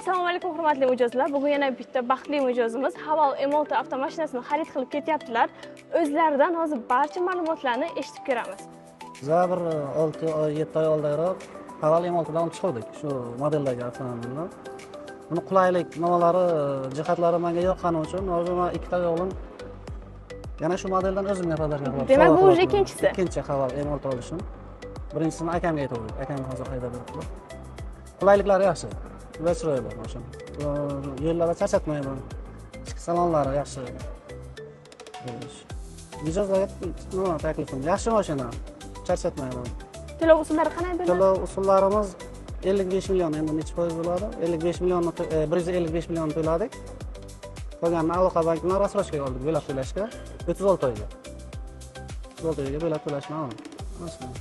Assalomu alaykum hurmatli mijozlar. Bugun yana bitta baxtli mijozimiz Haval M6 avtomashinasini xarid qilib ketyaptilar. O'zlaridan hozir barcha ma'lumotlarni eshitib ko'ramiz. Bizlar bir 6 oy, 7 oy oldinroq Haval M6 dan chiqdik shu modeldagi avtomobilni. Buni qulaylik nimalari, jihatlari menga yoqqani uchun hozir men ikkita o'g'lim yana shu modeldan o'zimga xabarga qilib. Demak, bu o'zi ikkinchisi. Ikkinchi Haval M6 olishim. Birinchisini akamga aytdik. Akam hozir haydab beribdi. Qulayliklari yaxshi. Va chiroyli mashina. Yo'llarda charchatmaydi. Ichki salonlari yaxshi. Mijozlarga nima taklifim? Yaxshi mashina. Charchatmaydi. To'lov usullari qanday bo'ladi? To'lov usullarimiz 55 million, endi necha foiz bo'ladi? 55 millionni 155 million to'ladik. Qolganini aloqa bank bilan rasvoshga oldik, bo'lib to'lashga 36 oyga. 36 oyga bo'lib to'lashni oldik. Mashina.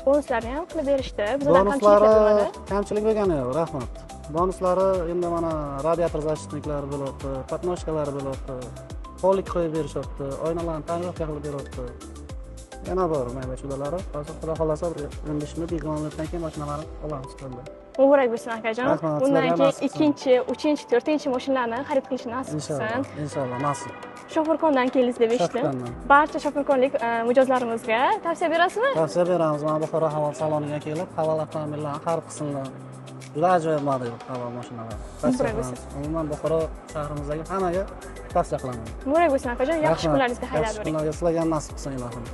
Bonuslarni ham qilib berishdi. Bizdan kamchiliklar bo'ladi. Kamchilik bo'lgani yo'q, rahmat. Bonuslari endi mana radiator защитниклari bo'lyapti, patnoshkalari bo'lyapti, qo'llik qo'yib berishyapti, oynalarni ta'mirlashga qilib beryapti. Yana bor mayda chudalari. Hozir xudo xolasa bir 15 yildan keyin mashinalarni olamiz qo'lda. Muborak bo'lsin akajon. Bundan keyin ikkinchi, uchinchi, to'rtinchi mashinalarni xarid qilishni nasib qilsin. Inshaalloh, nasib. Shofirkondan keldingiz deb eshitdim. Barcha shofirkonlik mijozlarimizga tavsiya berasizmi? Tavsiya beramiz. Mana Buxoro Haval saloniga kelib, Haval avtomobillarni xarid qilsinlar. Juda ajoyib model Haval mashinalari. Umuman Buxoro shahrimizdagi hammaga tavsiya qilaman. Muborak bo'lsin akajon. Yaxshi kunlaringizga haydab yuring. Yaxshi kunlarga sizlarga nasib qilsin ilohim.